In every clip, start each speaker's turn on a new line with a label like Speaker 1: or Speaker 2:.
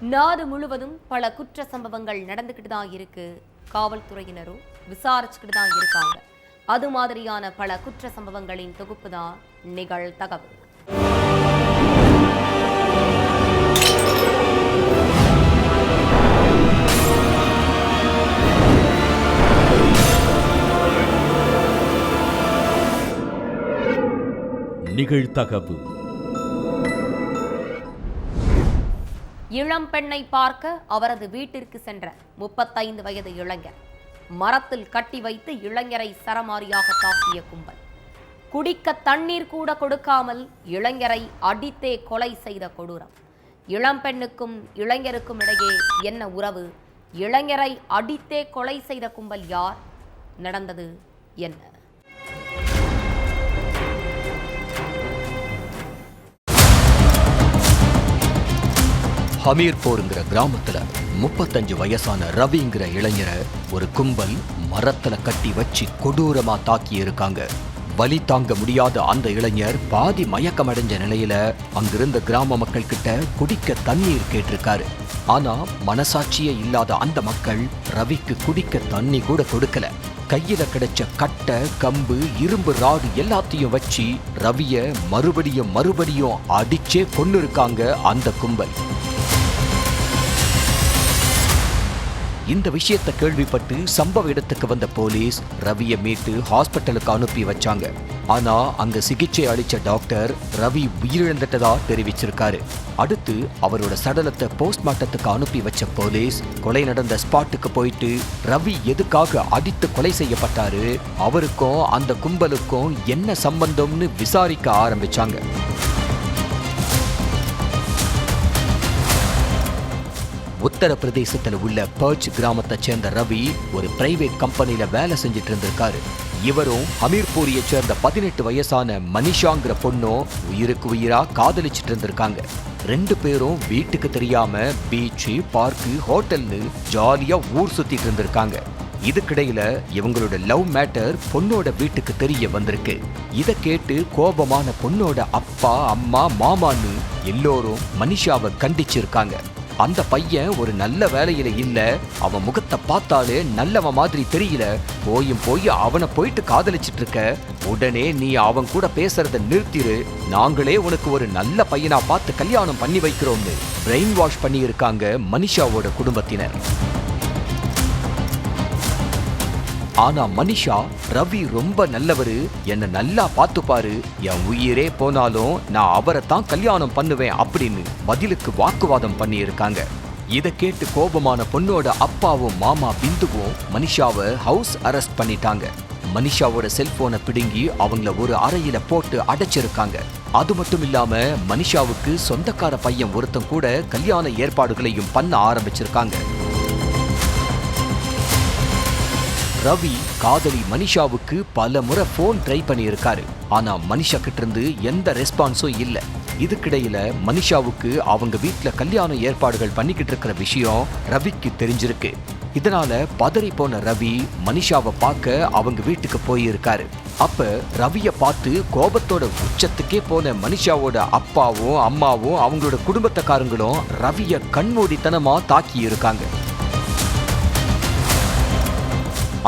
Speaker 1: நாடு முழுவதும் பல குற்ற சம்பவங்கள் நடந்துக்கிட்டு தான் இருக்கு. காவல்துறையினரும் விசாரிச்சுக்கிட்டு தான் இருக்காங்க. அது மாதிரியான பல குற்ற சம்பவங்களின் தொகுப்பு தான் நிகழ்தகவு.
Speaker 2: நிகழ்தகவு.
Speaker 1: இளம் பெண்ணை பார்க்க அவரது வீட்டிற்கு சென்ற 35 வயது இளைஞர் மரத்தில் கட்டி வைத்து இளைஞரை சரமாரியாக தாக்கிய கும்பல். குடிக்க தண்ணீர் கூட கொடுக்காமல் இளைஞரை அடித்தே கொலை செய்த கொடூரம். இளம் பெண்ணுக்கும் இளைஞருக்கும் இடையே என்ன உறவு? இளைஞரை அடித்தே கொலை செய்த கும்பல் யார்? நடந்தது என்ன?
Speaker 3: ஹமீர்பூர்ங்கிற கிராமத்துல 35 வயசான ரவிங்கிற இளைஞரை ஒரு கும்பல் மரத்துல கட்டி வச்சு கொடூரமா தாக்கி இருக்காங்க. வலி தாங்க முடியாத அந்த இளைஞர் பாதி மயக்கமடைஞ்ச நிலையில அங்கிருந்த கிராம மக்கள் கிட்ட குடிக்க தண்ணீர் கேட்டிருக்காரு. ஆனா மனசாட்சியே இல்லாத அந்த மக்கள் ரவிக்கு குடிக்க தண்ணி கூட கொடுக்கல. கையில கிடைச்ச கட்டை, கம்பு, இரும்பு ராடு எல்லாத்தையும் வச்சு ரவிய மறுபடியும் அடிச்சே கொன்னு இருக்காங்க அந்த கும்பல். இந்த விஷயத்தை கேள்விப்பட்டு சம்பவ இடத்துக்கு வந்த போலீஸ் ரவியை மீட்டு ஹாஸ்பிட்டலுக்கு அனுப்பி வச்சாங்க. ஆனா அங்க சிகிச்சை அளிச்ச டாக்டர் ரவி உயிரிழந்துட்டதா தெரிவிச்சிருக்காரு. அடுத்து அவரோட சடலத்தை போஸ்ட்மார்ட்டத்துக்கு அனுப்பி வச்ச போலீஸ் கொலை நடந்த ஸ்பாட்டுக்கு போயிட்டு ரவி எதுக்காக அடித்து கொலை செய்யப்பட்டாரு, அவருக்கும் அந்த கும்பலுக்கும் என்ன சம்பந்தம்னு விசாரிக்க ஆரம்பிச்சாங்க. உத்தரப்பிரதேசத்தில் உள்ள பர்ச் கிராமத்தை சேர்ந்த ரவி ஒரு பிரைவேட் கம்பெனில வேலை செஞ்சிட்டு இருந்திருக்காரு. இவரும் ஹமீர்பூரியை சேர்ந்த 18 வயசான மனிஷாங்கிற பொண்ணும் உயிருக்கு உயிரா காதலிச்சிட்டு இருந்திருக்காங்க. 2 பேரும் வீட்டுக்கு தெரியாம பீச்சு, பார்க்கு, ஹோட்டல்னு ஜாலியா ஊர் சுத்திட்டு இருந்திருக்காங்க. இதுக்கிடையில இவங்களோட லவ் மேட்டர் பொண்ணோட வீட்டுக்கு தெரிய வந்திருக்கு. இதை கேட்டு கோபமான பொண்ணோட அப்பா, அம்மா, மாமான்னு எல்லோரும் மனிஷாவை கண்டிச்சிருக்காங்க. அந்த பையன் ஒரு நல்ல வேலையில இல்ல, அவன் முகத்தை பார்த்தாலே நல்லவன் மாதிரி தெரியல, போய் அவனை போயிட்டு காதலிச்சிட்டு இருக்க, உடனே நீ அவன் கூட பேசுறத நிறுத்திரு, நாங்களே உனக்கு ஒரு நல்ல பையனா பார்த்து கல்யாணம் பண்ணி வைக்கிறோம்னு பிரெயின் வாஷ் பண்ணி இருக்காங்க மனிஷாவோட குடும்பத்தினர். ஆனா மனிஷா, ரவி ரொம்ப நல்லவரு, என்ன நல்லா பார்த்துப்பாரு, என் உயிரே போனாலும் நான் அவரை தான் கல்யாணம் பண்ணுவேன் அப்படின்னு பதிலுக்கு வாக்குவாதம் பண்ணி இருக்காங்க. இதை கேட்டு கோபமான பொண்ணோட அப்பாவும் மாமா பிந்துவும் மனிஷாவை ஹவுஸ் அரெஸ்ட் பண்ணிட்டாங்க. மனிஷாவோட செல்போனை பிடுங்கி அவங்கள ஒரு அறையில போட்டு அடைச்சிருக்காங்க. அது மட்டும் இல்லாம மனிஷாவுக்கு சொந்தக்கார பையன் ஒருத்தன் கூட கல்யாண ஏற்பாடுகளையும் பண்ண ஆரம்பிச்சிருக்காங்க. ரவி காதலி மனிஷாவுக்கு பல முறை போன் ட்ரை பண்ணி இருக்காரு. ஆனா மனிஷா கிட்ட இருந்து எந்த ரெஸ்பான்ஸும் இல்ல. இதுக்கிடையில மனிஷாவுக்கு அவங்க வீட்டுல கல்யாண ஏற்பாடுகள் பண்ணிக்கிட்டு இருக்கிற விஷயம் ரவிக்கு தெரிஞ்சிருக்கு. இதனால பதறி போன ரவி மனிஷாவை பார்க்க அவங்க வீட்டுக்கு போயிருக்காரு. அப்ப ரவிய பார்த்து கோபத்தோட உச்சத்துக்கே போன மனிஷாவோட அப்பாவும் அம்மாவும் அவங்களோட குடும்பத்தக்காரங்களும் ரவிய கண்மூடித்தனமா தாக்கி இருக்காங்க.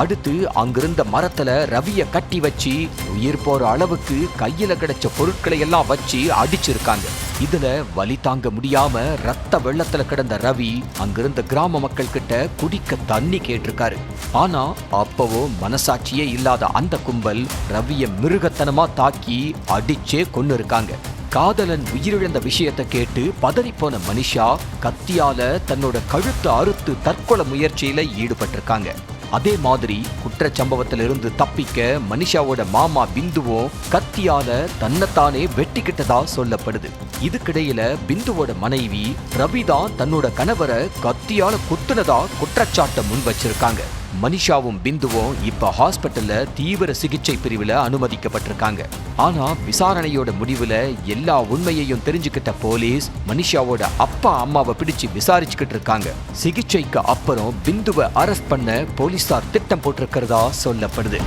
Speaker 3: அடுத்து அங்கிருந்த மரத்துல ரவிய கட்டி வச்சு உயிர் போற அளவுக்கு கையில கிடைச்ச பொருட்களை எல்லாம் வச்சு அடிச்சிருக்காங்க. இதுல வலி தாங்க முடியாம ரத்த வெள்ளத்துல கிடந்த ரவி அங்கிருந்த கிராம மக்கள் கிட்ட குடிக்க தண்ணி கேட்டிருக்காரு. ஆனா அப்பவோ மனசாட்சியே இல்லாத அந்த கும்பல் ரவிய மிருகத்தனமா தாக்கி அடிச்சே கொன்னு இருக்காங்க. காதலன் உயிரிழந்த விஷயத்தை கேட்டு பதறிப்போன மனிஷா கத்தியால தன்னோட கழுத்தை அறுத்து தற்கொலை முயற்சியில ஈடுபட்டிருக்காங்க. அதே மாதிரி குற்றச்சம்பவத்திலிருந்து தப்பிக்க மனிஷாவோட மாமா பிந்துவும் கத்தியால தன்னைத்தானே வெட்டிக்கிட்டதா சொல்லப்படுது. இதுக்கிடையில பிந்துவோட மனைவி ரவிதான் தன்னோட கணவரை கத்தியால குத்துனதா குற்றச்சாட்டை முன் வச்சிருக்காங்க. மனிஷாவும் பிந்துவும் இப்ப ஹாஸ்பிட்டல்ல தீவிர சிகிச்சை பிரிவுல அனுமதிக்கப்பட்டிருக்காங்க. ஆனா விசாரணையோட முடிவுல எல்லா உண்மையையும் தெரிஞ்சுக்கிட்ட போலீஸ் மனிஷாவோட அப்பா அம்மாவை பிடிச்சு விசாரிச்சுக்கிட்டு இருக்காங்க. சிகிச்சைக்கு அப்புறம் பிந்துவை அரெஸ்ட் பண்ண போலீசார் திட்டம் போட்டிருக்கிறதா சொல்லப்படுது.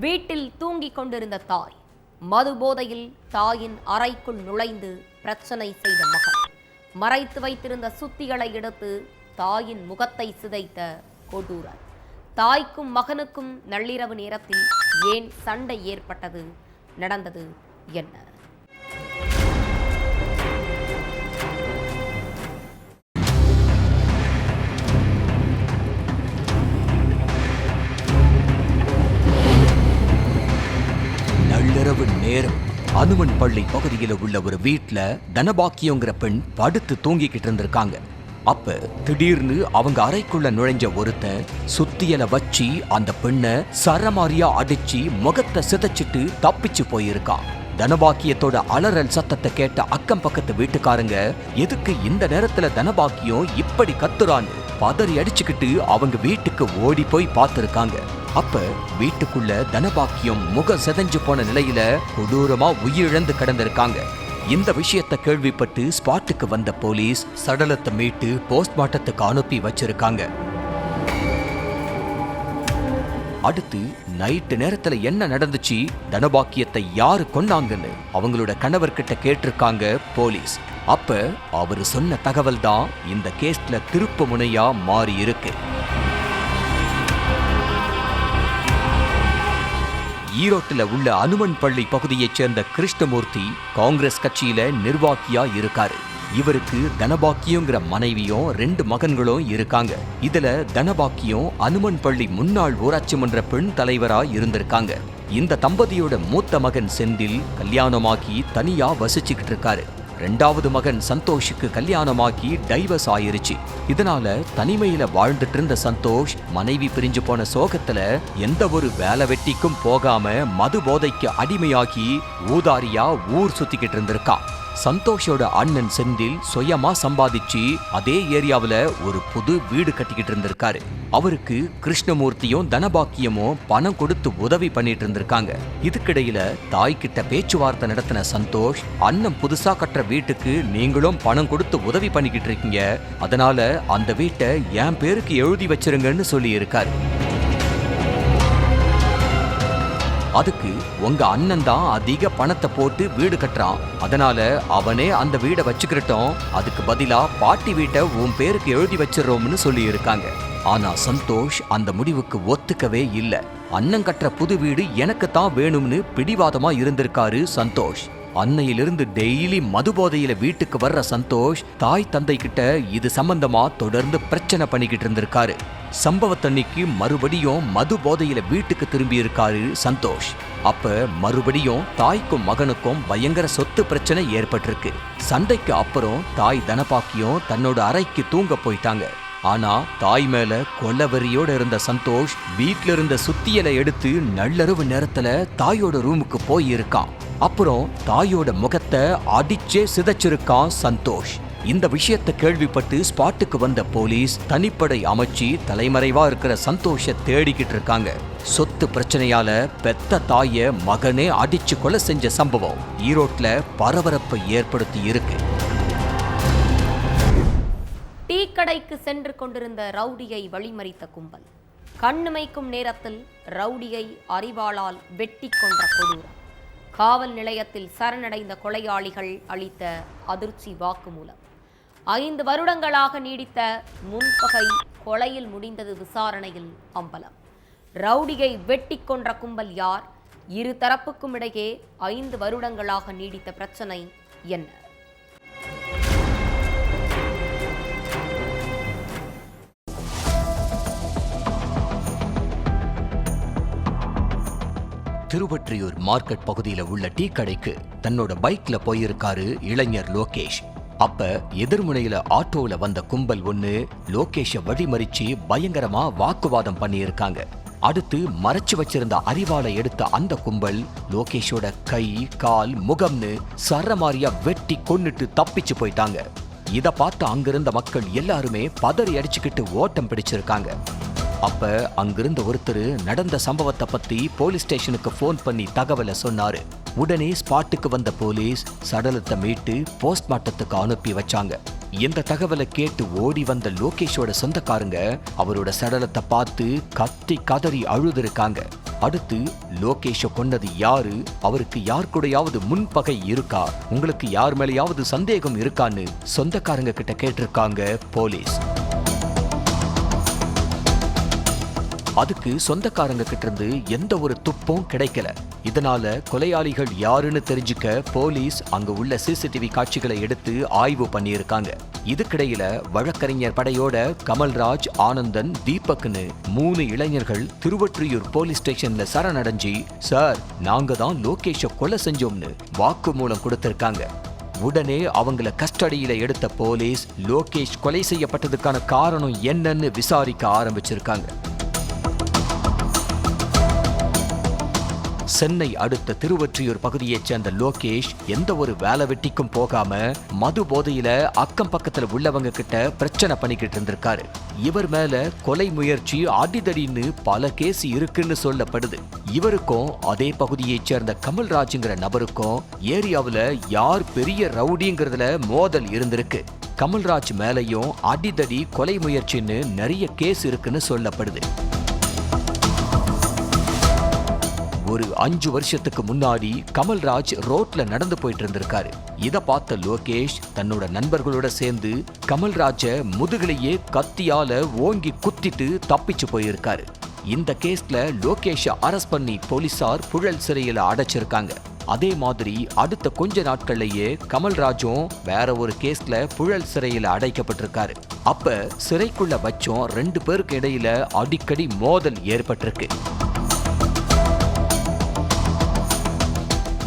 Speaker 1: வீட்டில் தூங்கிக் கொண்டிருந்த தாய் மது போதையில் தாயின் அறைக்குள் நுழைந்து பிரச்சனை செய்த மகன். மறைத்து வைத்திருந்த சுத்திகளை எடுத்து தாயின் முகத்தை சிதைத்த கொடூரன். தாய்க்கும் மகனுக்கும் நள்ளிரவு நேரத்தில் ஏன் சண்டை ஏற்பட்டது? நடந்தது என்ன?
Speaker 3: நள்ளிரவு நேரம் அனுமன் பள்ளி பகுதியில் உள்ள ஒரு வீட்டுல தனபாக்கியங்கிற பெண் படுத்து தூங்கிக்கிட்டு இருந்திருக்காங்க. அப்ப திடீர்னு அவங்க அறைக்குள்ள நுழைஞ்ச ஒருத்தன் சுத்தியலை வச்சு அந்த பெண்ணை சரமாரியா அடிச்சு முகத்தை சிதைச்சிட்டு தப்பிச்சு போயிருக்கான். தனபாக்கியத்தோட அலறல் சத்தத்தை கேட்ட அக்கம் பக்கத்து வீட்டுக்காரங்க எதுக்கு இந்த நேரத்துல தனபாக்கியம் இப்படி கத்துறான்னு பதறி அடிச்சுக்கிட்டு அவங்க வீட்டுக்கு ஓடி போய் பார்த்திருக்காங்க. அப்ப வீட்டுக்குள்ள தனபாக்கியம் முகம் செதஞ்சு போன நிலையில கொடூரமா உயிரிழந்து கிடந்திருக்காங்க. இந்த விஷயத்தை கேள்விப்பட்டு ஸ்பாட்டுக்கு வந்த போலீஸ் சடலத்தை மீட்டு போஸ்ட்மார்ட்டத்துக்கு அனுப்பி வச்சிருக்காங்க. அடுத்து நைட்டு நேரத்துல என்ன நடந்துச்சு, தனபாக்கியத்தை யாரு கொண்டாங்கன்னு அவங்களோட கணவர்கிட்ட கேட்டிருக்காங்க போலீஸ். அப்ப அவரு சொன்ன தகவல் தான் இந்த கேஸ்ல திருப்பு முனையா மாறி இருக்கு. ஈரோட்டுல உள்ள அனுமன் பள்ளி பகுதியைச் சேர்ந்த கிருஷ்ணமூர்த்தி காங்கிரஸ் கட்சியில நிர்வாகியா இருக்காரு. இவருக்கு தனபாக்கியங்கிற மனைவியும் 2 மகன்களும் இருக்காங்க. இதுல தனபாக்கியம் அனுமன் பள்ளி முன்னாள் ஊராட்சி மன்ற பெண் தலைவரா இருந்திருக்காங்க. இந்த தம்பதியோட மூத்த மகன் செந்தில் கல்யாணமாக்கி தனியா வசிச்சுக்கிட்டு இருக்காரு. 2வது மகன் சந்தோஷுக்கு கல்யாணமாக்கி டைவர்ஸ் ஆயிருச்சு. இதனால தனிமையில வாழ்ந்துட்டு இருந்த சந்தோஷ் மனைவி பிரிஞ்சு போன சோகத்துல எந்த ஒரு வேலை வெட்டிக்கும் போகாம மது போதைக்கு அடிமையாகி ஊதாரியா ஊர் சுத்திக்கிட்டு இருந்திருக்கான். சந்தோஷோட அண்ணன் செந்தில் சுயமா சம்பாதிச்சு அதே ஏரியாவுல ஒரு புது வீடு கட்டிக்கிட்டு இருந்திருக்காரு. அவருக்கு கிருஷ்ணமூர்த்தியும் தனபாக்கியமும் பணம் கொடுத்து உதவி பண்ணிட்டு இருந்திருக்காங்க. இதுக்கிடையில தாய்கிட்ட பேச்சுவார்த்தை நடத்தின சந்தோஷ், அண்ணன் புதுசா கட்டுற வீட்டுக்கு நீங்களும் பணம் கொடுத்து உதவி பண்ணிக்கிட்டு இருக்கீங்க, அதனால அந்த வீட்டை என் பேருக்கு எழுதி வச்சிருங்கன்னு சொல்லி இருக்காரு. அதுக்கு உங்க அண்ணன் தான் அதிக பணத்தை போட்டு வீடு கட்டுறான், அதனால அவனே அந்த வீடை வச்சுக்கிட்டோம், அதுக்கு பதிலா பாட்டி வீட்டை உன் பேருக்கு எழுதி வச்சிடறோம்னு சொல்லி இருக்காங்க. ஆனா சந்தோஷ் அந்த முடிவுக்கு ஒத்துக்கவே இல்லை. அண்ணன் கட்டுற புது வீடு எனக்கு தான் வேணும்னு பிடிவாதமா இருந்திருக்காரு சந்தோஷ். அன்னையிலிருந்து டெய்லி மது போதையில வீட்டுக்கு வர்ற சந்தோஷ் தாய் தந்தை கிட்ட இது சம்பந்தமா தொடர்ந்து பிரச்சனை பண்ணிக்கிட்டு இருந்திருக்காரு. சம்பவத்தன்னைக்கு மறுபடியும் மது போதையில வீட்டுக்கு திரும்பி இருக்காரு சந்தோஷ். அப்ப மறுபடியும் தாய்க்கும் மகனுக்கும் பயங்கர சொத்து பிரச்சனை ஏற்பட்டிருக்கு. சண்டைக்கு அப்புறம் தாய் தனபாக்கியம் தன்னோட அறைக்கு தூங்க போயிட்டாங்க. ஆனா தாய் மேல கொலவெறியோட இருந்த சந்தோஷ் வீட்ல இருந்த சுத்தியலை எடுத்து நள்ளிரவு நேரத்துல தாயோட ரூமுக்கு போய் இருக்கான். அப்புறம் தாயோட முகத்தை அடிச்சே சிதைச்சிருக்கான் சந்தோஷ். இந்த விஷயத்தை கேள்விப்பட்டு ஸ்பாட்டுக்கு வந்த போலீஸ் தனிப்படை அமைச்சு தலைமறைவா இருக்கிற சந்தோஷ தேடிக்கிட்டு இருக்காங்க. சொத்து பிரச்சனையால பெத்த தாய மகனே அடிச்சு கொலை செஞ்ச சம்பவம் ஈரோட்ல பரபரப்பை ஏற்படுத்தி இருக்கு.
Speaker 1: டீ கடைக்கு சென்று கொண்டிருந்த ரவுடியை வழிமறித்த கும்பல். கண்ணுமைக்கும் நேரத்தில் ரவுடியை அரிவாளால் வெட்டி கொன்ற கொடூரம். காவல் நிலையத்தில் சரணடைந்த கொலையாளிகள் அளித்த அதிர்ச்சி வாக்குமூலம். 5 வருடங்களாக நீடித்த முன்பகை கொலையில் முடிந்தது விசாரணையில் அம்பலம். ரவுடியை வெட்டி கொன்ற கும்பல் யார்? இரு தரப்புக்கும் இடையே 5 வருடங்களாக நீடித்த பிரச்சனை என்ன?
Speaker 3: திருவொற்றியூர் மார்க்கெட் பகுதியில் உள்ள டீ கடைக்கு தன்னோட பைக்ல போயிருக்காரு இளைஞர் லோகேஷ். அப்ப எதிர்முனையில ஆட்டோல வந்த கும்பல் ஒண்ணு லோகேஷை வழிமறிச்சு பயங்கரமா வாக்குவாதம் பண்ணியிருக்காங்க. அடுத்து மறைச்சு வச்சிருந்த அரிவாளை எடுத்த அந்த கும்பல் லோகேஷோட கை, கால், முகம்னு சரமாரியா வெட்டி கொன்னுட்டு தப்பிச்சு போயிட்டாங்க. இத பார்த்து அங்கிருந்த மக்கள் எல்லாருமே பதறி அடிச்சுக்கிட்டு ஓட்டம் பிடிச்சிருக்காங்க. அப்ப அங்கிருந்த ஒருத்தர் நடந்த சம்பவத்தை பத்தி போலீஸ் ஸ்டேஷனுக்கு போன் பண்ணி தகவலை சொன்னாரு. உடனே ஸ்பாட்டுக்கு வந்த போலீஸ் சடலத்தை மீட்டு போஸ்ட்மார்ட்டத்துக்கு அனுப்பி வச்சாங்க. இந்த தகவலை கேட்டு ஓடி வந்த லோகேஷோட சொந்தக்காரங்க அவரோட சடலத்தை பார்த்து கத்தி கதறி அழுதுருக்காங்க. அடுத்து லோகேஷ கொன்னது யாரு, அவருக்கு யார் கூடயாவது முன்பகை இருக்கா, உங்களுக்கு யார் மேலேயாவது சந்தேகம் இருக்கான்னு சொந்தக்காரங்க கிட்ட கேட்டிருக்காங்க போலீஸ். அதுக்கு சொந்தக்காரங்க கிட்ட இருந்து எந்த ஒரு துப்பும் கிடைக்கல. இதனால கொலையாளிகள் யாருன்னு தெரிஞ்சுக்க போலீஸ் அங்க உள்ள சிசிடிவி காட்சிகளை எடுத்து ஆய்வு பண்ணியிருக்காங்க. இதுக்கிடையில வழக்கறிஞர் படையோட கமல்ராஜ், ஆனந்தன், தீபக்னு 3 இளைஞர்கள் திருவொற்றியூர் போலீஸ் ஸ்டேஷன்ல சரணடைஞ்சி, சார் நாங்க தான் லோகேஷ கொலை செஞ்சோம்னு வாக்குமூலம் கொடுத்திருக்காங்க. உடனே அவங்கள கஸ்டடியில எடுத்த போலீஸ் லோகேஷ் கொலை செய்யப்பட்டதுக்கான காரணம் என்னன்னு விசாரிக்க ஆரம்பிச்சிருக்காங்க. சென்னை அடுத்த திருவொற்றியூர் பகுதியைச் சேர்ந்த லோகேஷ் எந்த ஒரு வேலை வெட்டிக்கும் போகாம மது போதையில அக்கம் பக்கத்துல உள்ளவங்க கிட்ட பிரச்சனை பண்ணிக்கிட்டு இருந்திருக்காரு. இவர் மேல கொலை முயற்சி, அடிதடின்னு பல கேஸ் இருக்குன்னு சொல்லப்படுது. இவருக்கும் அதே பகுதியைச் சேர்ந்த கமல்ராஜ்ங்கிற நபருக்கும் ஏரியாவுல யார் பெரிய ரவுடிங்கிறதுல மோதல் இருந்திருக்கு. கமல்ராஜ் மேலையும் அடிதடி, கொலை முயற்சின்னு நிறைய கேஸ் இருக்குன்னு சொல்லப்படுது. ஒரு 5 வருஷத்துக்கு முன்னாடி கமல்ராஜ் ரோட்ல நடந்து போயிட்டு இருந்திருக்காரு. இத பார்த்த லோகேஷ் தன்னோட நண்பர்களோட சேர்ந்து கமல்ராஜ முதுகிலேயே கத்தியால ஓங்கி குத்திட்டு தப்பிச்சு போயிருக்காரு. இந்த கேஸ்ல லோகேஷ அரெஸ்ட் பண்ணி போலீசார் புழல் சிறையில அடைச்சிருக்காங்க. அதே மாதிரி அடுத்த கொஞ்ச நாட்கள்லயே கமல்ராஜும் வேற ஒரு கேஸ்ல புழல் சிறையில அடைக்கப்பட்டிருக்காரு. அப்ப சிறைக்குள்ள வச்சோம் 2 பேருக்கு இடையில அடிக்கடி மோதல் ஏற்பட்டிருக்கு.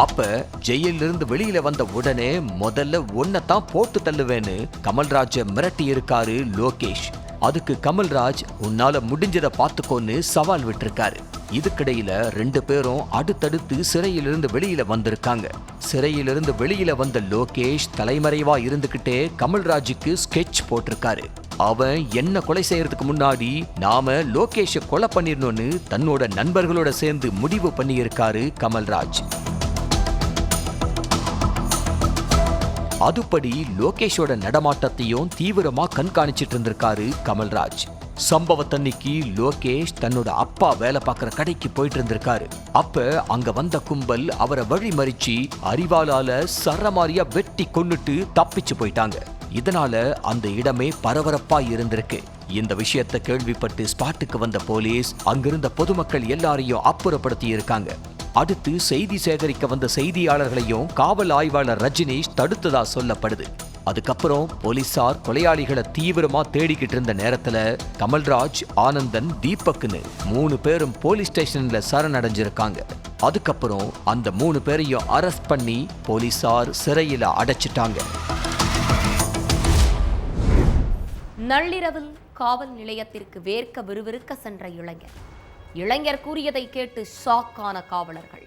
Speaker 3: அப்ப ஜெயிலிருந்து வெளியில வந்த உடனே முதல்ல ஒன்னதான் போட்டு தள்ளுவேன்னு கமல்ராஜ மிரட்டி இருக்காரு லோகேஷ். அதுக்கு கமல்ராஜ் உன்னால முடிஞ்சதை பார்த்துக்கோன்னு சவால் விட்டிருக்காரு. இதுக்கிடையில 2 பேரும் அடுத்தடுத்து சிறையிலிருந்து வெளியில வந்திருக்காங்க. சிறையிலிருந்து வெளியில வந்த லோகேஷ் தலைமறைவா இருந்துகிட்டே கமல்ராஜுக்கு ஸ்கெட்ச் போட்டிருக்காரு. அவன் என்ன கொலை செய்யறதுக்கு முன்னாடி நாம லோகேஷ கொலை பண்ணிடணும்னு தன்னோட நண்பர்களோட சேர்ந்து முடிவு பண்ணியிருக்காரு கமல்ராஜ். அதுபடி லோகேஷோட நடமாட்டத்தையும் தீவிரமா கண்காணிச்சிட்டு இருந்திருக்காரு கமல்ராஜ். சம்பவத்தன்னைக்கு லோகேஷ் தன்னோட அப்பா வேலை பார்க்குற கடைக்கு போயிட்டு இருந்திருக்காரு. அப்ப அங்க வந்த கும்பல் அவரை வழிமறிச்சு அரிவாளால சரமாரியா வெட்டி கொன்னுட்டு தப்பிச்சு போயிட்டாங்க. இதனால அந்த இடமே பரபரப்பா இருந்திருக்கு. இந்த விஷயத்தை கேள்விப்பட்டு ஸ்பாட்டுக்கு வந்த போலீஸ் அங்கிருந்த பொதுமக்கள் எல்லாரையும் அப்புறப்படுத்தி இருக்காங்க. அடுத்து செய்தி சேகரிக்க வந்த செய்தியாளர்களையும் காவல் ஆய்வாளர் ரஜினீஷ் தடுத்ததா சொல்லப்படுது. அதுக்கப்புறம் போலீசார் கொலையாளிகளை தீவிரமா தேடிக்கிட்டு இருந்த நேரத்துல கமல்ராஜ், ஆனந்தன், தீபக்னு 3 பேரும் போலீஸ் ஸ்டேஷன்ல சரணடைஞ்சிருக்காங்க. அதுக்கப்புறம் அந்த 3 பேரையும் அரெஸ்ட் பண்ணி போலீசார் சிறையில அடைச்சிட்டாங்க.
Speaker 1: நள்ளிரவில் காவல் நிலையத்திற்கு வேர்க்க விறுவிறுக்க சென்ற இளைஞர் கூறியதை கேட்டு ஷாக்கான காவலர்கள்.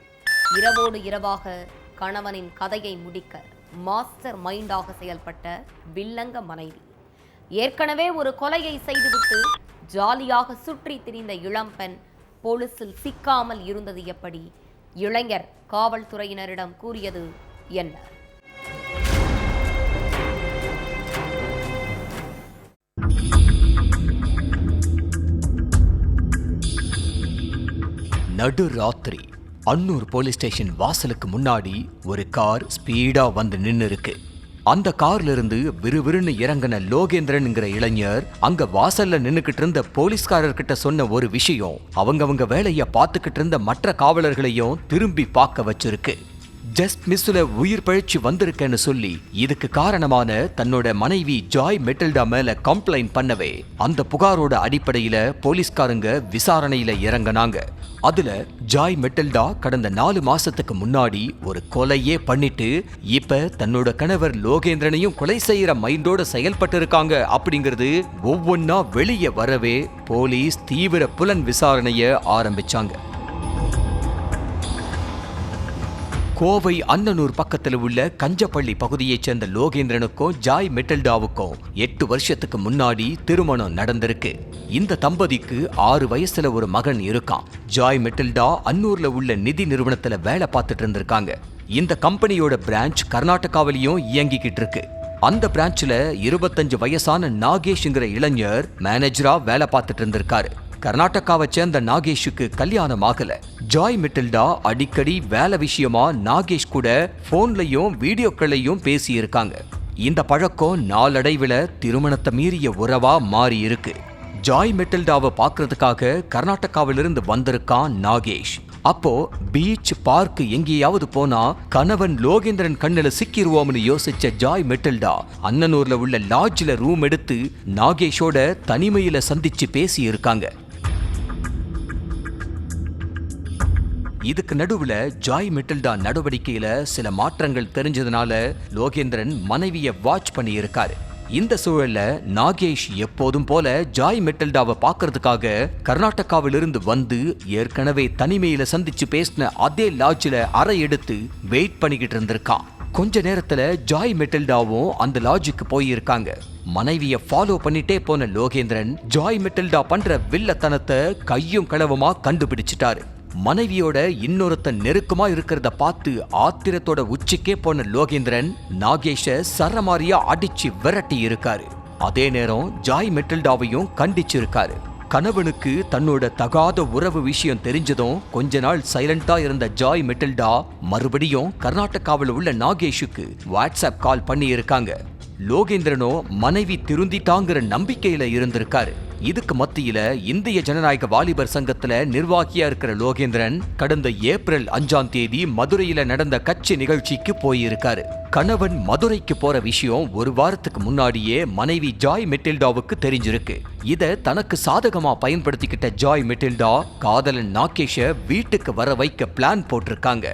Speaker 1: இரவோடு இரவாக கணவனின் கதையை முடிக்க மாஸ்டர் மைண்டாக செயல்பட்ட வில்லங்க மனைவி, ஏற்கனவே ஒரு கொலையை செய்துவிட்டு ஜாலியாக சுற்றி திரிந்த இளம்பெண் போலீசில் சிக்காமல் இருந்தது எப்படி? இளைஞர் காவல்துறையினரிடம் கூறியது என்ன?
Speaker 3: நடுராத்திரி அன்னூர் போலீஸ் ஸ்டேஷன் வாசலுக்கு முன்னாடி ஒரு கார் ஸ்பீடா வந்து நின்னு இருக்கு. அந்த கார்ல இருந்து விறுவிறுன்னு இறங்கின லோகேந்திரன்ங்கிற இளைஞர் அங்க வாசல்ல நின்னுக்கிட்டு இருந்த போலீஸ்காரர்கிட்ட சொன்ன ஒரு விஷயம் அவங்க வேலைய பார்த்துக்கிட்டு இருந்த மற்ற காவலர்களையும் திரும்பி பார்க்க வச்சிருக்கு. ஜஸ்ட் மிஸ்ல உயிர் பழிச்சு வந்திருக்கேன்னு சொல்லி இதுக்கு காரணமான தன்னோட மனைவி ஜாய் மெட்டில்டா மேல கம்ப்ளைண்ட் பண்ணவே அந்த புகாரோட அடிப்படையில போலீஸ்காரங்க விசாரணையில இறங்கினாங்க. அதுல ஜாய் மெட்டில்டா கடந்த 4 மாசத்துக்கு முன்னாடி ஒரு கொலையே பண்ணிட்டு இப்ப தன்னோட கணவர் லோகேந்திரனையும் கொலை செய்யற மைண்டோட செயல்பட்டு இருக்காங்க அப்படிங்கிறது ஒவ்வொன்னா வெளியே வரவே போலீஸ் தீவிர புலன் விசாரணைய ஆரம்பிச்சாங்க. கோவை அன்னனூர் பக்கத்தில் உள்ள கஞ்சப்பள்ளி பகுதியைச் சேர்ந்த லோகேந்திரனுக்கும் ஜாய் மெட்டில்டாவுக்கும் 8 வருஷத்துக்கு முன்னாடி திருமணம் நடந்திருக்கு. இந்த தம்பதிக்கு 6 வயசுல ஒரு மகன் இருக்கான். ஜாய் மெட்டில்டா அன்னூர்ல உள்ள நிதி நிறுவனத்துல வேலை பார்த்துட்டு இருந்திருக்காங்க. இந்த கம்பெனியோட பிரான்ச் கர்நாடகாவிலையும் இயங்கிக்கிட்டு இருக்கு. அந்த பிரான்ச்ல 25 வயசான நாகேஷ்ங்கிற இளைஞர் மேனேஜரா வேலை பார்த்துட்டு இருந்திருக்காரு. கர்நாடகாவை சேர்ந்த நாகேஷுக்கு கல்யாணம் ஆகல. ஜாய் மெட்டில்டா அடிக்கடி வேலை விஷயமா நாகேஷ் கூட போன்லயும் வீடியோக்களையும் பேசி இருக்காங்க. இந்த பழக்கம் நாளடைவில் திருமணத்தை மீறிய உறவா மாறி இருக்கு. ஜாய் மெட்டில்டாவை பார்க்கறதுக்காக கர்நாடகாவிலிருந்து வந்திருக்கான் நாகேஷ். அப்போ பீச் பார்க் எங்கேயாவது போனா கணவன் லோகேந்திரன் கண்ணுல சிக்கிருவோம்னு யோசிச்ச ஜாய் மெட்டில்டா அன்னனூர்ல உள்ள லாட்ஜ்ல ரூம் எடுத்து நாகேஷோட தனிமையில சந்திச்சு பேசி இருக்காங்க. இதுக்கு நடுவுல ஜாய் மெட்டில்டா நடவடிக்கையில சில மாற்றங்கள் தெரிஞ்சதுனால லோகேந்திரன் மனைவியை வாட்ச் பண்ணி இருக்காரு. இந்த சூழல்ல நாகேஷ் எப்போதும் போல ஜாய் மெட்டில்டாவை பார்க்கறதுக்காக கர்நாடகாவிலிருந்து வந்து ஏற்கனவே தனிமையில சந்திச்சு பேசின அதே லாட்ஜ்ல அறை எடுத்து வெயிட் பண்ணிக்கிட்டு இருந்திருக்கான். கொஞ்ச நேரத்துல ஜாய் மெட்டில்டாவும் அந்த லாட்ஜுக்கு போயிருக்காங்க. மனைவியை ஃபாலோ பண்ணிட்டே போன லோகேந்திரன் ஜாய் மெட்டில்டா பண்ற வில்லத்தனத்தை கையும் களவுமா கண்டுபிடிச்சிட்டாரு. மனைவியோட இன்னொருத்தன் நெருக்கமா இருக்கிறத பார்த்து ஆத்திரத்தோட உச்சிக்கே போன லோகேந்திரன் நாகேஷ சரமாரியா அடிச்சு விரட்டி இருக்காரு. அதே நேரம் ஜாய் மெட்டில்டாவையும் கண்டிச்சிருக்காரு. கணவனுக்கு தன்னோட தகாத உறவு விஷயம் தெரிஞ்சதும் கொஞ்ச நாள் சைலண்டா இருந்த ஜாய் மெட்டில்டா மறுபடியும் கர்நாடகாவில் உள்ள நாகேஷுக்கு வாட்ஸ்அப் கால் பண்ணி இருக்காங்க. லோகேந்திரனோ மனைவி திருந்திட்டாங்கிற நம்பிக்கையில இருந்திருக்காரு. இதுக்கு மத்தியில இந்திய ஜனநாயக வாலிபர் சங்கத்துல நிர்வாகியா இருக்கிற லோகேந்திரன் கடந்த ஏப்ரல் 5ஆம் தேதி மதுரையில நடந்த கட்சி நிகழ்ச்சிக்கு போயிருக்காரு. கணவன் மதுரைக்கு போற விஷயம் ஒரு வாரத்துக்கு முன்னாடியே மனைவி ஜாய் மெட்டில்டாவுக்கு தெரிஞ்சிருக்கு. இத தனக்கு சாதகமா பயன்படுத்திக்கிட்ட ஜாய் மெட்டில்டா காதலன் நாகேஷ வீட்டுக்கு வர வைக்க பிளான் போட்டிருக்காங்க.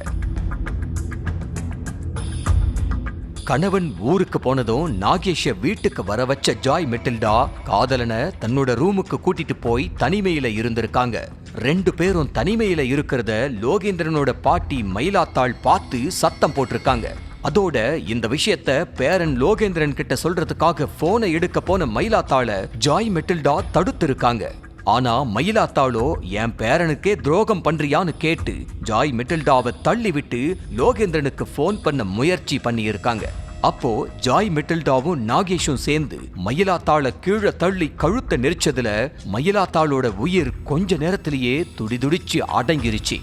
Speaker 3: கணவன் ஊருக்கு போனதும் நாகேஷ வீட்டுக்கு வர வச்ச ஜாய் மெட்டில்டா காதலனை தன்னோட ரூமுக்கு கூட்டிட்டு போய் தனிமையில இருந்திருக்காங்க. 2 பேரும் தனிமையில இருக்கிறத லோகேந்திரனோட பாட்டி மயிலாத்தாள் பார்த்து சத்தம் போட்டிருக்காங்க. அதோட இந்த விஷயத்த பேரன் லோகேந்திரன் கிட்ட சொல்றதுக்காக போனை எடுக்க போன மயிலாத்தாள ஜாய் மெட்டில்டா தடுத்திருக்காங்க. ஆனா மயிலாத்தாளோ என் பேரனுக்கே துரோகம் பண்றியான்னு கேட்டு ஜாய் மெட்டில்டாவை தள்ளி விட்டு லோகேந்திரனுக்கு போன் பண்ண முயற்சி பண்ணி இருக்காங்க. அப்போ ஜாய் மெட்டில்டாவும் நாகேஷும் சேர்ந்து மயிலாத்தாள கீழே தள்ளி கழுத்தை நெரிச்சதுல மயிலாத்தாளோட உயிர் கொஞ்ச நேரத்திலேயே துடிதுடிச்சு அடங்கிருச்சு.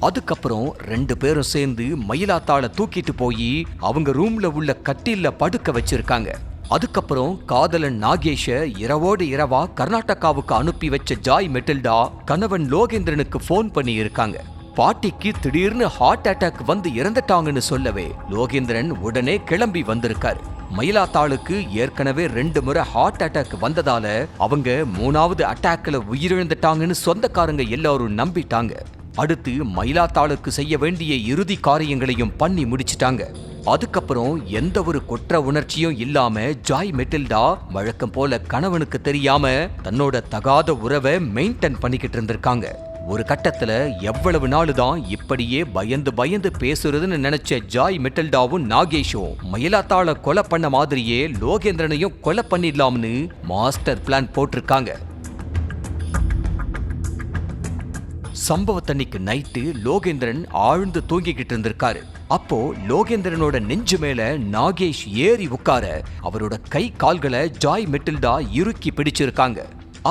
Speaker 3: அதுக்கப்புறம் 2 பேரும் சேர்ந்து மயிலாத்தாள தூக்கிட்டு போய் அவங்க ரூம்ல உள்ள கட்டில்ல படுக்க வச்சிருக்காங்க. அதுக்கப்புறம் காதலன் நாகேஷ இரவோடு இரவா கர்நாடகாவுக்கு அனுப்பி வச்ச ஜாய் மெட்டில்டா கணவன் லோகேந்திரனுக்கு போன் பண்ணி இருக்காங்க. பாட்டிக்கு திடீர்னு ஹார்ட் அட்டாக் வந்து இறந்துட்டாங்கன்னு சொல்லவே லோகேந்திரன் உடனே கிளம்பி வந்திருக்காரு. மயிலாத்தாளுக்கு ஏற்கனவே 2 முறை ஹார்ட் அட்டாக் வந்ததால அவங்க 3வது அட்டாக்ல உயிரிழந்துட்டாங்கன்னு சொந்தக்காரங்க எல்லாரும் நம்பிட்டாங்க. அடுத்து மயிலாத்தாளுக்கு செய்ய வேண்டிய இறுதி காரியங்களையும் பண்ணி முடிச்சிட்டாங்க. அதுக்கப்புறம் எந்த ஒரு குற்ற உணர்ச்சியும் இல்லாம ஜாய் மெட்டில்டா வழக்கம் போல கணவனுக்கு தெரியாம தன்னோட தகாத உறவை மெயின்டைன் பண்ணிக்கிட்டு இருந்திருக்காங்க. ஒரு கட்டத்துல எவ்வளவு நாளுதான் இப்படியே பயந்து பயந்து பேசுறதுன்னு நினைச்ச ஜாய் மெட்டில்டாவும் நாகேஷும் மயிலாத்தாள கொலை பண்ண மாதிரியே லோகேந்திரனையும் கொலை பண்ணிடலாம்னு மாஸ்டர் பிளான் போட்டிருக்காங்க. சம்பவத்தன்னைக்கு நைட்டு லோகேந்திரன் ஆழ்ந்து தூங்கிக்கிட்டு இருந்திருக்காரு. அப்போ லோகேந்திரனோட நெஞ்சு மேல நாகேஷ் ஏறி உட்கார அவரோட கை கால்களை ஜாய் மெட்டில்டா இறுக்கி பிடிச்சிருக்காங்க.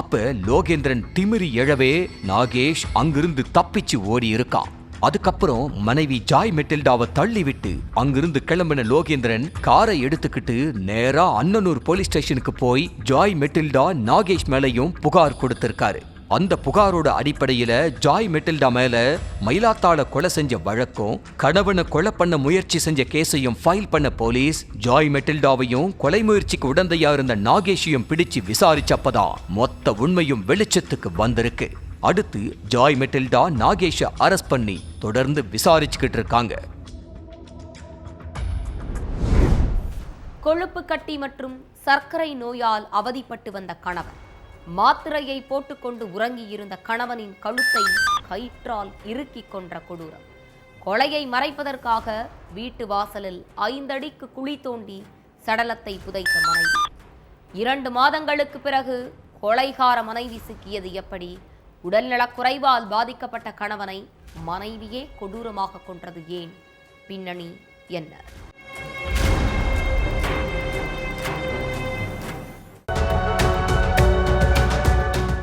Speaker 3: அப்ப லோகேந்திரன் திமிரி எழவே நாகேஷ் அங்கிருந்து தப்பிச்சு ஓடி இருக்கான். அதுக்கப்புறம் மனைவி ஜாய் மெட்டில்டாவை தள்ளி விட்டு அங்கிருந்து கிளம்பின லோகேந்திரன் காரை எடுத்துக்கிட்டு நேரா அன்னனூர் போலீஸ் ஸ்டேஷனுக்கு போய் ஜாய் மெட்டில்டா நாகேஷ் மேலையும் புகார் கொடுத்திருக்காரு. அந்த புகாரோட அடிப்படையில ஜாய் மெட்டில்டா மேல மயிலாத்தாள கொலை செஞ்ச வழக்கும் கணவனை கொலை பண்ண முயற்சி செஞ்ச கேஸையும் ஃபைல் பண்ண போலீஸ் ஜாய் மெட்டில்டாவையும் கொலை முயற்சிக்கு உடந்தையா இருந்த நாகேஷையும் பிடிச்சு விசாரிச்சப்பதான் மொத்த உண்மையும் வெளிச்சத்துக்கு வந்திருக்கு. அடுத்து ஜாய் மெட்டில்டா நாகேஷ அரெஸ்ட் பண்ணி தொடர்ந்து விசாரிச்சுக்கிட்டு இருக்காங்க.
Speaker 1: கொழுப்பு கட்டி மற்றும் சர்க்கரை நோயால் அவதிப்பட்டு வந்த கணவன் மாத்திரையை போட்டுக்கொண்டு உறங்கியிருந்த கணவனின் கழுத்தை கயிற்றால் இறுக்கிக் கொன்ற கொடூரம். கொலையை மறைப்பதற்காக வீட்டு வாசலில் 5 அடிக்கு குழி தோண்டி சடலத்தை புதைத்த மனைவி. 2 மாதங்களுக்கு பிறகு கொலைகார மனைவி சிக்கியது எப்படி? உடல்நலக்குறைவால் பாதிக்கப்பட்ட கணவனை மனைவியே கொடூரமாக கொன்றது ஏன்? பின்னணி என்ன?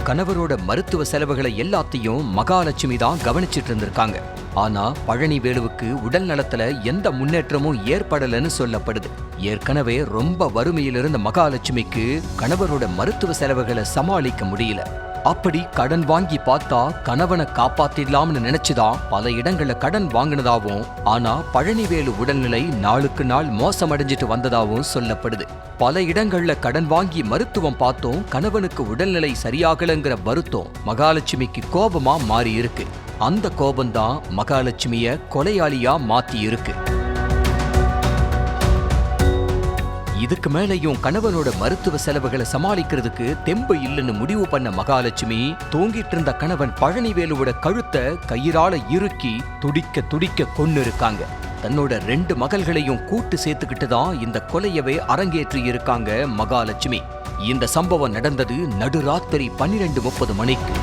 Speaker 3: கணவரோட மருத்துவ செலவுகளை எல்லாத்தையும் மகாலட்சுமி தான் கவனிச்சிட்டு இருந்திருக்காங்க. ஆனா பழனிவேலுவுக்கு உடல் நலத்துல எந்த முன்னேற்றமும் ஏற்படலன்னு சொல்லப்படுது. ஏற்கனவே ரொம்ப வறுமையில் இருந்த மகாலட்சுமிக்கு கணவரோட மருத்துவ செலவுகளை சமாளிக்க முடியல. அப்படி கடன் வாங்கி பார்த்தா கணவனை காப்பாத்திடலாம்னு நினைச்சுதான் பல இடங்கள்ல கடன் வாங்கினதாவும், ஆனா பழனிவேலு உடல்நிலை நாளுக்கு நாள் மோசமடைஞ்சிட்டு வந்ததாவும் சொல்லப்படுது. பல இடங்கள்ல கடன் வாங்கி மருத்துவம் பார்த்தோம், கணவனுக்கு உடல்நிலை சரியாகலங்கிற வருத்தம் மகாலட்சுமிக்கு கோபமா மாறி இருக்கு. அந்த கோபம்தான் மகாலட்சுமிய கொலையாளியா மாத்தி இருக்கு. இதுக்கு மேலையும் கணவனோட மருத்துவ செலவுகளை சமாளிக்கிறதுக்கு தெம்பு இல்லைன்னு முடிவு பண்ண மகாலட்சுமி தூங்கிட்டு இருந்த கணவன் பழனிவேலுவோட கழுத்தை கயிறால இறுக்கி துடிக்க துடிக்க கொன்னு இருக்காங்க. தன்னோட 2 மகள்களையும் கூட்டு சேர்த்துக்கிட்டு தான் இந்த கொலையவே அரங்கேற்றி இருக்காங்க மகாலட்சுமி. இந்த சம்பவம் நடந்தது நடுராத்திரி 12:30 மணிக்கு.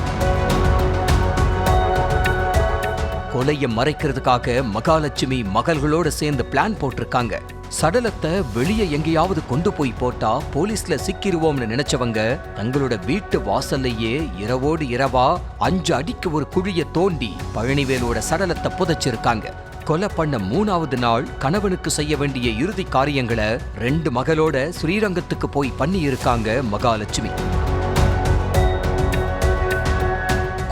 Speaker 3: கொலையை மறைக்கிறதுக்காக மகாலட்சுமி மகள்களோட சேர்ந்து பிளான் போட்டிருக்காங்க. சடலத்தை வெளியே எங்கேயாவது கொண்டு போய் போட்டா போலீஸ்ல சிக்கிருவோம்னு நினைச்சவங்க தங்களோட வீட்டு வாசல்லையே இரவோடு இரவா 5 அடிக்கு ஒரு குழிய தோண்டி பழனிவேலோட சடலத்தை புதைச்சிருக்காங்க. கொலை பண்ண 3வது நாள் கணவனுக்கு செய்ய வேண்டிய இறுதி காரியங்களை 2 மகளோட ஸ்ரீரங்கத்துக்கு போய் பண்ணி இருக்காங்க மகாலட்சுமி.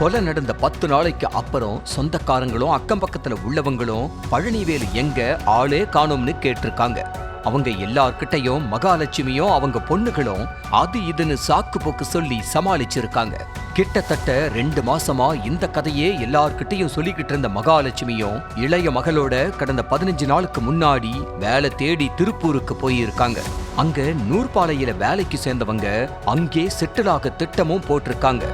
Speaker 3: கொலை நடந்த 10 நாளைக்கு அப்புறம் சொந்தக்காரங்களும் அக்கம் பக்கத்துல உள்ளவங்களும் பழனிவேலு எங்க ஆளே காணோம்னு கேட்டிருக்காங்க. அவங்க எல்லார்கிட்டையும் மகாலட்சுமியும் அவங்க பொண்ணுகளும் அது இதுன்னு சாக்கு போக்கு சொல்லி சமாளிச்சிருக்காங்க. கிட்டத்தட்ட 2 மாசமா இந்த கதையே எல்லார்கிட்டையும் சொல்லிக்கிட்டு இருந்த மகாலட்சுமியும் இளைய மகளோட கடந்த 15 நாளுக்கு முன்னாடி வேலை தேடி திருப்பூருக்கு போயிருக்காங்க. அங்க நூற்பாலையில வேலைக்கு சேர்ந்தவங்க அங்கே செட்டிலாக திட்டமும் போட்டிருக்காங்க.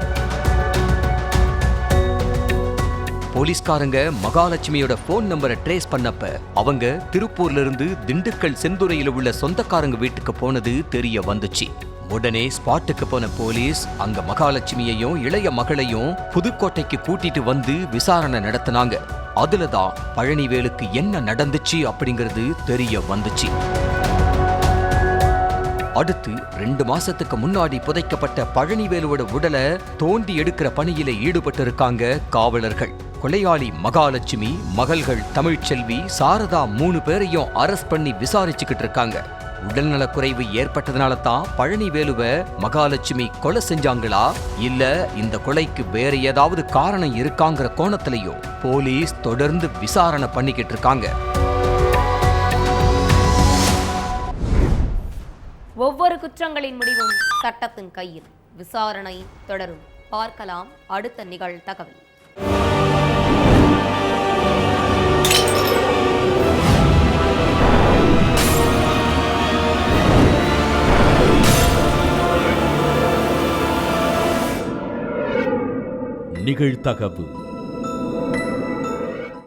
Speaker 3: போலீஸ்காரங்க மகாலட்சுமியோட போன் நம்பரை ட்ரேஸ் பண்ணப்ப அவங்க திருப்பூர்ல இருந்து திண்டுக்கல் செந்துறையில உள்ள சொந்தக்காரங்க வீட்டுக்கு போனது தெரிய வந்துச்சு. உடனே ஸ்பாட்டுக்கு போன போலீஸ் அங்க மகாலட்சுமியையும் இளைய மகளையும் புதுக்கோட்டைக்கு கூட்டிட்டு வந்து விசாரணை நடத்தினாங்க. அதுலதான் பழனிவேலுக்கு என்ன நடந்துச்சு அப்படிங்கிறது தெரிய வந்துச்சு. அடுத்து 2 மாசத்துக்கு முன்னாடி புதைக்கப்பட்ட பழனிவேலுவோட உடலை தோண்டி எடுக்கிற பணியில ஈடுபட்டு இருக்காங்க காவலர்கள். கொலையாளி மகாலட்சுமி, மகள்கள் தமிழ்ச்செல்வி, சாரதா 3 பேரையும் அரெஸ்ட் பண்ணி விசாரிச்சுக்கிட்டு இருக்காங்க. உடல்நலக்குறைவு ஏற்பட்டதுனால தான் பழனிவேலுவை மகாலட்சுமி கொலை செஞ்சாங்களா, இல்ல இந்த கொலைக்கு வேற ஏதாவது காரணம் இருக்காங்கிற கோணத்திலையும் போலீஸ் தொடர்ந்து விசாரணை பண்ணிக்கிட்டு இருக்காங்க.
Speaker 1: ஒவ்வொரு குற்றங்களின் முடிவும் சட்டத்தின் கையில். விசாரணை தொடரும். பார்க்கலாம் அடுத்த நிகழ்தகவல்.
Speaker 2: நிகழ்தகவு